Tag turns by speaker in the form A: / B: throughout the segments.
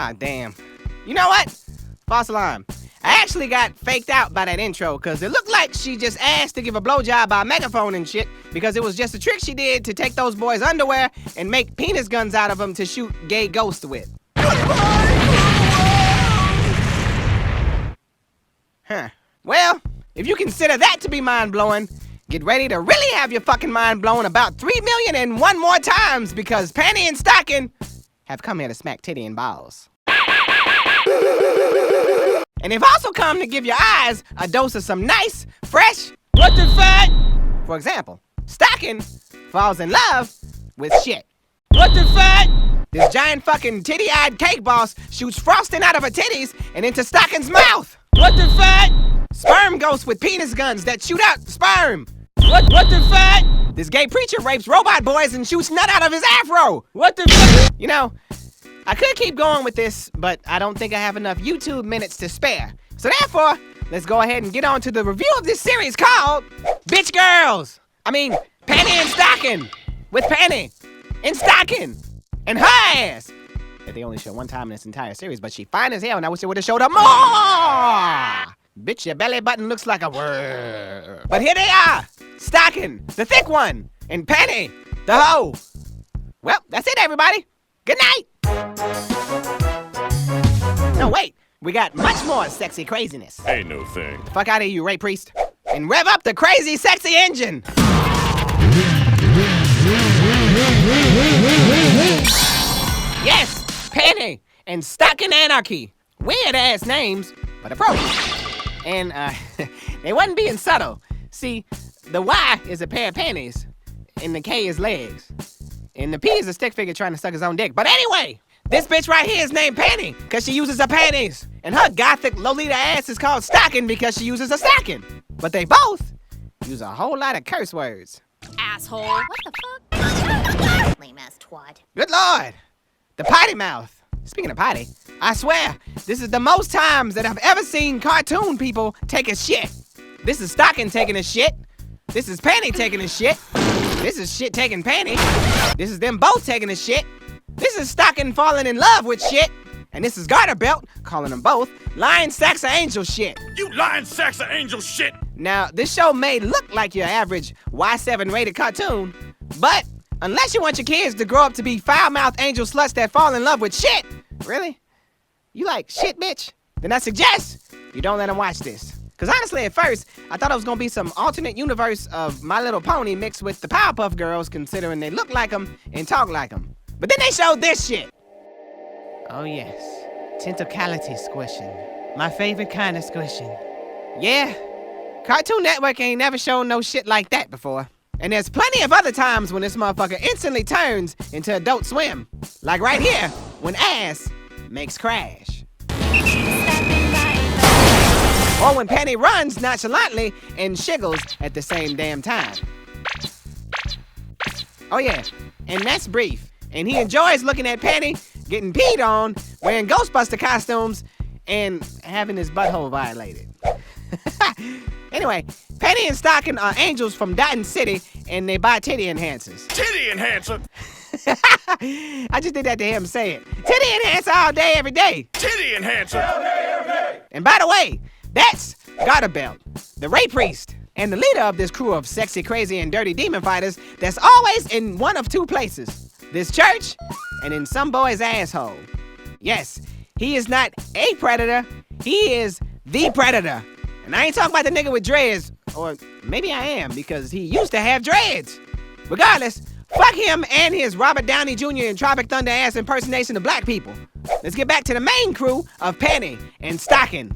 A: Ah, damn. You know what? False alarm. I actually got faked out by that intro because it looked like she just asked to give a blowjob by a megaphone and shit because it was just a trick she did to take those boys' underwear and make penis guns out of them to shoot gay ghosts with. Huh. Well, if you consider that to be mind-blowing, get ready to really have your fucking mind blown about 3,000,001 more times because Panty and Stocking have come here to smack titty and balls. And they've also come to give your eyes a dose of some nice, fresh, what the fuck? For example, Stocking falls in love with shit. What the fuck? This giant fucking titty-eyed cake boss shoots frosting out of her titties and into Stocking's mouth. What the fuck? Sperm ghosts with penis guns that shoot out sperm. What the fuck? This gay preacher rapes robot boys and shoots nut out of his afro. What the fuck? You know, I could keep going with this, but I don't think I have enough YouTube minutes to spare. So therefore, let's go ahead and get on to the review of this series called Bitch Girls. I mean, Panty and Stocking. With Panty and Stocking. And her ass. That they only show one time in this entire series, but she fine as hell, and I wish they would have showed her more. Bitch, your belly button looks like a word. But here they are. Stocking, the thick one, and Panty, the hoe. Well, that's it, everybody. Good night. No, wait. We got much more sexy craziness.
B: Ain't no thing.
A: Fuck out of here, you rape priest. And rev up the crazy sexy engine. Yes, Panty and Stocking Anarchy. Weird ass names, but appropriate. And they wasn't being subtle. See, the Y is a pair of panties, and the K is legs. And the P is a stick figure trying to suck his own dick. But anyway, this bitch right here is named Panty because she uses her panties. And her gothic Lolita ass is called Stocking because she uses a stocking. But they both use a whole lot of curse words.
C: Asshole. What the fuck? Lame ass twat.
A: Good Lord. The potty mouth. Speaking of potty, I swear, this is the most times that I've ever seen cartoon people take a shit. This is Stocking taking a shit. This is Panty taking a shit. This is shit taking Panty. This is them both taking a shit. This is Stocking falling in love with shit. And this is Garter Belt, calling them both, lying sacks of angel shit.
B: You lying sacks of angel shit!
A: Now, this show may look like your average Y7 rated cartoon, but unless you want your kids to grow up to be foul-mouthed angel sluts that fall in love with shit, really? You like shit, bitch? Then I suggest you don't let them watch this. Because honestly, at first, I thought it was going to be some alternate universe of My Little Pony mixed with the Powerpuff Girls, considering they look like them and talk like them. But then they showed this shit. Oh yes, tentacality squishing. My favorite kind of squishing. Yeah, Cartoon Network ain't never shown no shit like that before. And there's plenty of other times when this motherfucker instantly turns into Adult Swim. Like right here, when ass makes crash. Or when Panty runs nonchalantly and shiggles at the same damn time. Oh yeah, and that's brief. And he enjoys looking at Panty getting peed on, wearing Ghostbuster costumes, and having his butthole violated. Anyway, Panty and Stocking are angels from Dotton City, and they buy titty enhancers.
B: Titty enhancer!
A: I just did that to him say it. Titty enhancer all day, every day.
B: Titty enhancer! All day, every day!
A: And by the way, that's Garter Belt, the rape priest, and the leader of this crew of sexy, crazy, and dirty demon fighters that's always in one of two places. This church, and in some boy's asshole. Yes, he is not a predator, he is the predator. And I ain't talking about the nigga with dreads, or maybe I am, because he used to have dreads. Regardless, fuck him and his Robert Downey Jr. and Tropic Thunder ass impersonation of black people. Let's get back to the main crew of Panty and Stocking.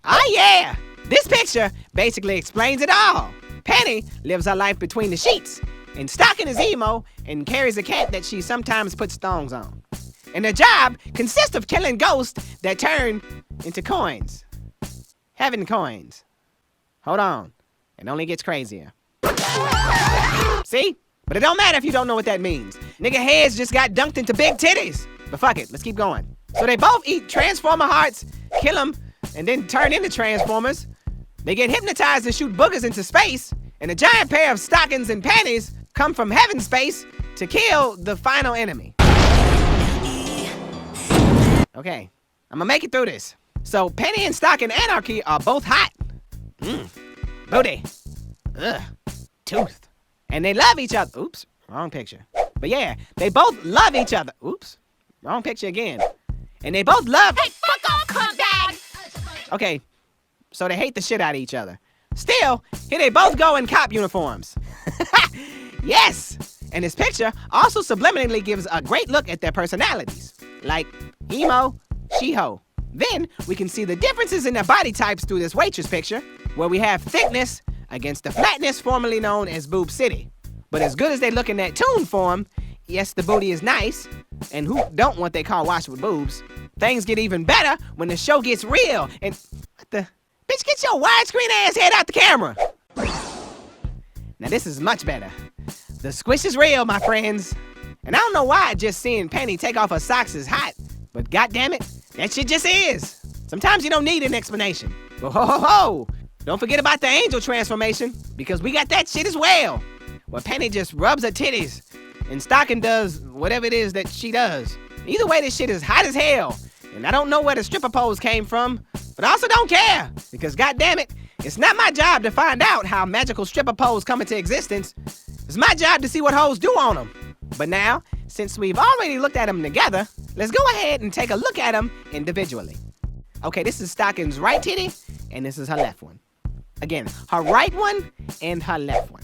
A: Oh yeah, this picture basically explains it all. Panty lives her life between the sheets, and Stocking is emo and carries a cat that she sometimes puts thongs on. And their job consists of killing ghosts that turn into coins. Heaven coins. Hold on. It only gets crazier. See? But it don't matter if you don't know what that means. Nigga heads just got dunked into big titties. But fuck it, let's keep going. So they both eat Transformer hearts, kill them, and then turn into Transformers. They get hypnotized and shoot boogers into space, and a giant pair of stockings and panties come from heaven space to kill the final enemy. Okay, I'm gonna make it through this. So Penny and Stocking Anarchy are both hot. Booty. Ugh. Tooth. And they love each other. Oops, wrong picture. But yeah, they both love each other. Oops, wrong picture again. And they both love.
C: Hey, fuck off, cuntbag!
A: Okay, so they hate the shit out of each other. Still, here they both go in cop uniforms. Yes! And this picture also subliminally gives a great look at their personalities. Like emo, she-ho. Then we can see the differences in their body types through this waitress picture, where we have thickness against the flatness formerly known as Boob City. But as good as they look in that tune form, yes, the booty is nice, and who don't want they car washed with boobs? Things get even better when the show gets real, and what the? Bitch, get your widescreen ass head out the camera. Now this is much better. The squish is real, my friends. And I don't know why just seeing Penny take off her socks is hot, but goddammit, that shit just is. Sometimes you don't need an explanation. But ho ho ho! Don't forget about the angel transformation, because we got that shit as well. Where Penny just rubs her titties, and Stocking does whatever it is that she does. Either way, this shit is hot as hell. And I don't know where the stripper pose came from, but I also don't care, because goddammit, it's not my job to find out how magical stripper pose come into existence. It's my job to see what hoes do on them. But now, since we've already looked at them together, let's go ahead and take a look at them individually. Okay, this is Stocking's right titty, and this is her left one. Again, her right one and her left one.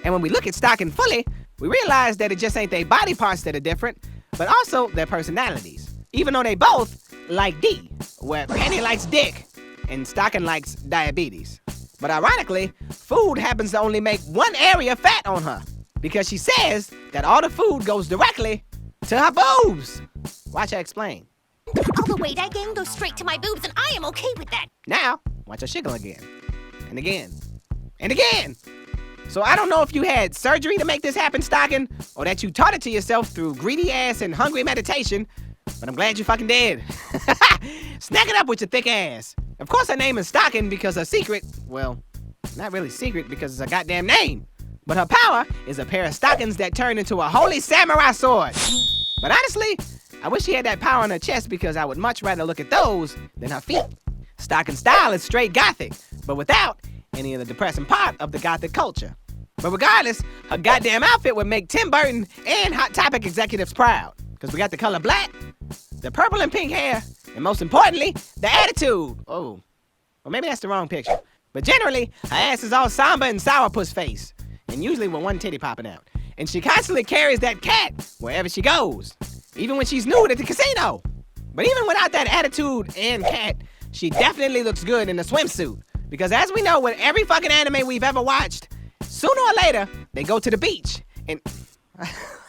A: And when we look at Stocking fully, we realize that it just ain't their body parts that are different, but also their personalities. Even though they both like D, where Penny likes dick, and Stocking likes diabetes. But ironically, food happens to only make one area fat on her, because she says that all the food goes directly to her boobs. Watch her explain.
C: All the weight I gain goes straight to my boobs, and I am okay with that.
A: Now, watch her shiggle again, and again, and again. So I don't know if you had surgery to make this happen, Stocking, or that you taught it to yourself through greedy ass and hungry meditation, but I'm glad you fucking did. Snack it up with your thick ass. Of course her name is Stocking because her secret, well, not really secret because it's a goddamn name, but her power is a pair of stockings that turn into a holy samurai sword. But honestly, I wish she had that power on her chest because I would much rather look at those than her feet. Stocking style is straight gothic, but without any of the depressing part of the gothic culture. But regardless, her goddamn outfit would make Tim Burton and Hot Topic executives proud. Because we got the color black, the purple and pink hair, and most importantly, the attitude. Oh, well maybe that's the wrong picture. But generally, her ass is all somber and sourpuss face, and usually with one titty popping out. And she constantly carries that cat wherever she goes, even when she's nude at the casino. But even without that attitude and cat, she definitely looks good in a swimsuit. Because as we know with every fucking anime we've ever watched, sooner or later, they go to the beach. And,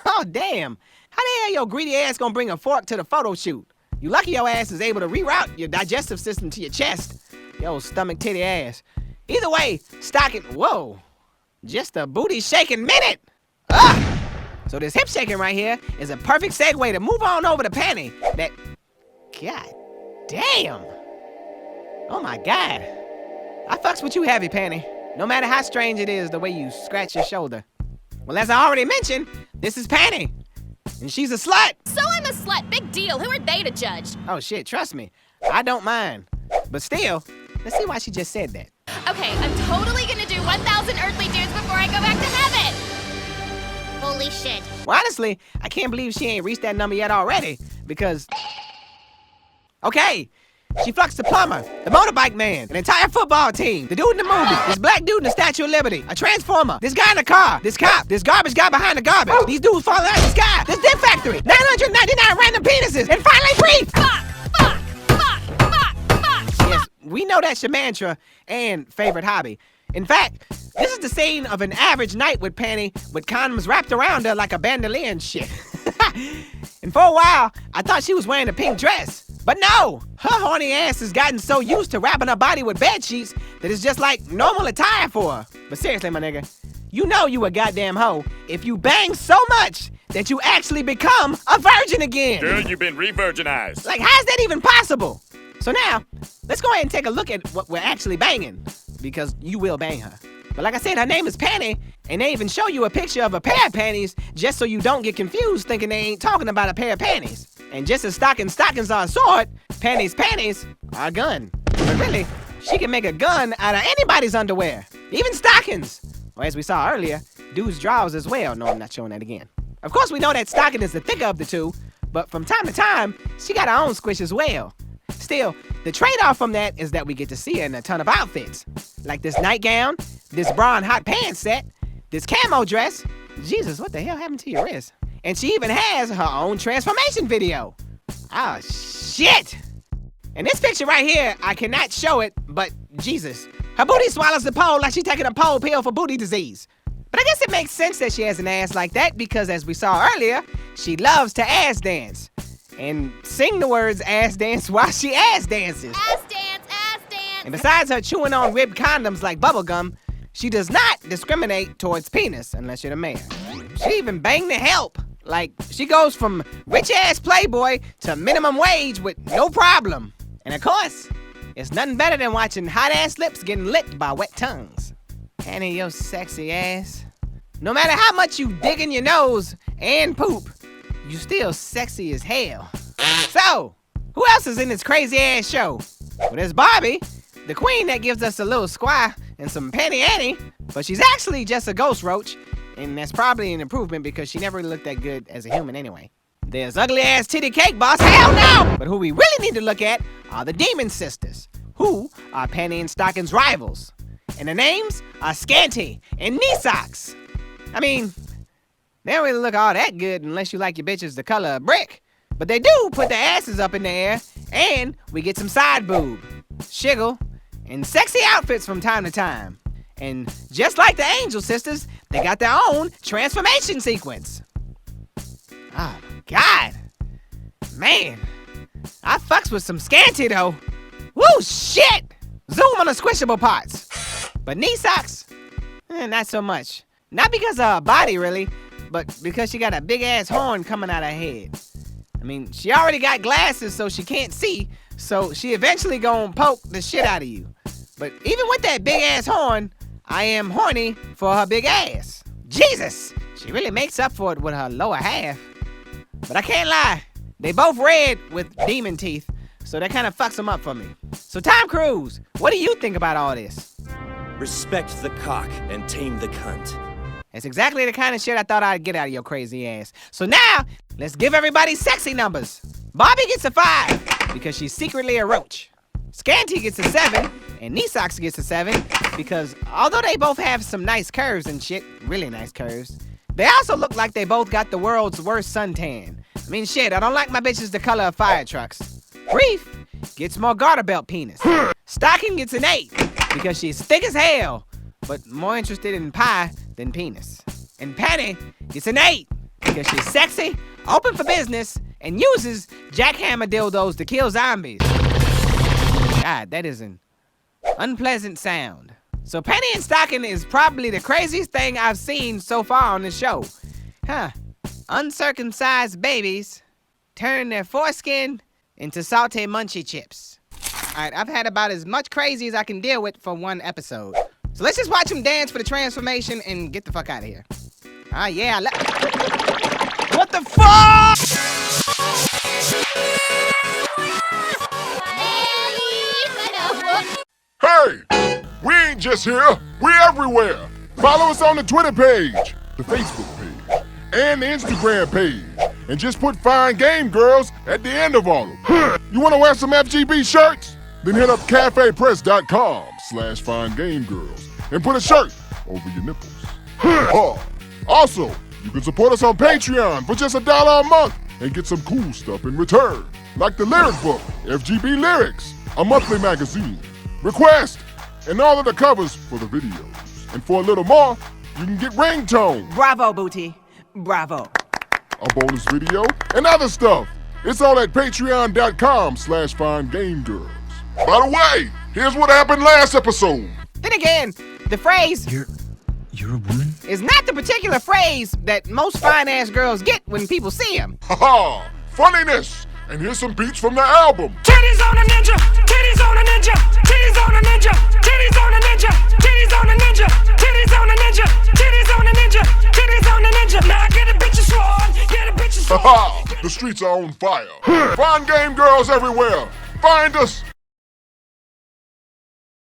A: oh damn, how the hell your greedy ass gonna bring a fork to the photo shoot? You lucky your ass is able to reroute your digestive system to your chest. Yo, stomach titty ass. Either way, Stocking, whoa, just a booty shaking minute. Ugh. So this hip shaking right here is a perfect segue to move on over to Panty. That, god damn. Oh my god. I fucks with you heavy, Panty. No matter how strange it is the way you scratch your shoulder. Well, as I already mentioned, this is Panty. And she's a slut.
C: So I'm a slut. Big deal. Who are they to judge?
A: Oh shit, trust me. I don't mind. But still, let's see why she just said that.
C: Okay, I'm totally gonna do 1,000 earthly dudes before I go back to heaven. Holy shit.
A: Well, honestly, I can't believe she ain't reached that number yet already. Because, okay, she fucks the plumber, the motorbike man, an entire football team, the dude in the movie, this black dude in the Statue of Liberty, a transformer, this guy in the car, this cop, this garbage guy behind the garbage, these dudes falling out of the sky, this dick factory, 999 random penises, and finally brief!
C: Fuck!
A: Yes, we know that's your mantra and favorite hobby. In fact, this is the scene of an average night with Panty with condoms wrapped around her like a bandolier and shit. And for a while, I thought she was wearing a pink dress. But no, her horny ass has gotten so used to wrapping her body with bed sheets that it's just like normal attire for her. But seriously, my nigga, you know you a goddamn hoe if you bang so much that you actually become a virgin again.
B: Girl, you've been re-virginized.
A: Like, how's that even possible? So now, let's go ahead and take a look at what we're actually banging, because you will bang her. But like I said, her name is Panty, and they even show you a picture of a pair of panties just so you don't get confused thinking they ain't talking about a pair of panties. And just as stockings are a sword, Panty's panties are a gun. But really, she can make a gun out of anybody's underwear, even stockings. Or as we saw earlier, dudes' drawers as well. No, I'm not showing that again. Of course, we know that stocking is the thicker of the two, but from time to time, she got her own squish as well. Still, the trade-off from that is that we get to see her in a ton of outfits. Like this nightgown, this bra and hot pants set, this camo dress. Jesus, what the hell happened to your wrist? And she even has her own transformation video. Oh, shit! In this picture right here, I cannot show it, but Jesus. Her booty swallows the pole like she's taking a pole pill for booty disease. But I guess it makes sense that she has an ass like that because as we saw earlier, she loves to ass dance. And sing the words ass dance while she ass dances.
C: Ass dance, ass dance.
A: And besides her chewing on ribbed condoms like bubblegum, she does not discriminate towards penis unless you're the man. She even banged the help. Like, she goes from rich-ass playboy to minimum wage with no problem. And of course, it's nothing better than watching hot-ass lips getting licked by wet tongues. Annie, your sexy ass. No matter how much you dig in your nose and poop, you still sexy as hell. So, who else is in this crazy-ass show? Well, there's Barbie, the queen that gives us a little squire and some Panty Annie, but she's actually just a ghost roach, and that's probably an improvement because she never really looked that good as a human anyway. There's ugly-ass titty cake boss, hell no! But who we really need to look at are the Demon Sisters, who are Panty and Stocking's rivals. And their names are Scanty and Knee Socks. I mean, they don't really look all that good unless you like your bitches the color of brick. But they do put their asses up in the air, and we get some side boob, shiggle, and sexy outfits from time to time. And just like the Angel Sisters, they got their own transformation sequence. Oh my God. Man, I fucks with some Scanty though. Woo, shit! Zoom on the squishable parts. But Knee Socks, not so much. Not because of her body really, but because she got a big ass horn coming out her head. I mean, she already got glasses so she can't see, so she eventually gonna poke the shit out of you. But even with that big ass horn, I am horny for her big ass. Jesus! She really makes up for it with her lower half. But I can't lie, they both red with demon teeth, so that kind of fucks them up for me. So Tom Cruise, what do you think about all this?
D: Respect the cock and tame the cunt.
A: That's exactly the kind of shit I thought I'd get out of your crazy ass. So now, let's give everybody sexy numbers. Bobby gets a 5 because she's secretly a roach. Scanty gets a 7, and Knee Socks gets a 7 because although they both have some nice curves and shit, really nice curves, they also look like they both got the world's worst suntan. I mean, shit, I don't like my bitches the color of fire trucks. Brief gets more garter belt penis. Stocking gets an 8 because she's thick as hell, but more interested in pie than penis. And Panty gets an 8 because she's sexy, open for business, and uses jackhammer dildos to kill zombies. God, that is an unpleasant sound. So Panty and Stocking is probably the craziest thing I've seen so far on the show. Uncircumcised babies turn their foreskin into sauté munchie chips. Alright, I've had about as much crazy as I can deal with for one episode. So let's just watch them dance for the transformation and get the fuck out of here. Yeah, what the fuck?
B: Hey! We ain't just here, we everywhere! Follow us on the Twitter page, the Facebook page, and the Instagram page. And just put FineGameGirls at the end of all of them. You wanna wear some FGB shirts? Then hit up cafepress.com/FineGameGirls and put a shirt over your nipples. Also, you can support us on Patreon for just $1 a month and get some cool stuff in return, like the lyric book, FGB Lyrics, a monthly magazine, Request, and all of the covers for the videos. And for a little more, you can get ringtones.
A: Bravo, Booty. Bravo.
B: A bonus video, and other stuff. It's all at patreon.com/FineGameGirls. By the way, here's what happened last episode.
A: Then again, the phrase
E: You're a woman?
A: is not the particular phrase that most fine-ass girls get when people see them.
B: Haha, funniness. And here's some beats from the album.
F: Titties on a ninja, titties on a ninja, titties on a ninja, titties on a ninja, titties on a ninja, titties on a ninja, titties on a ninja, titties on a ninja. Now get a bitch sworn, get a bitch sworn.
B: Haha, the streets are on fire. Fine Game Girls everywhere. find us.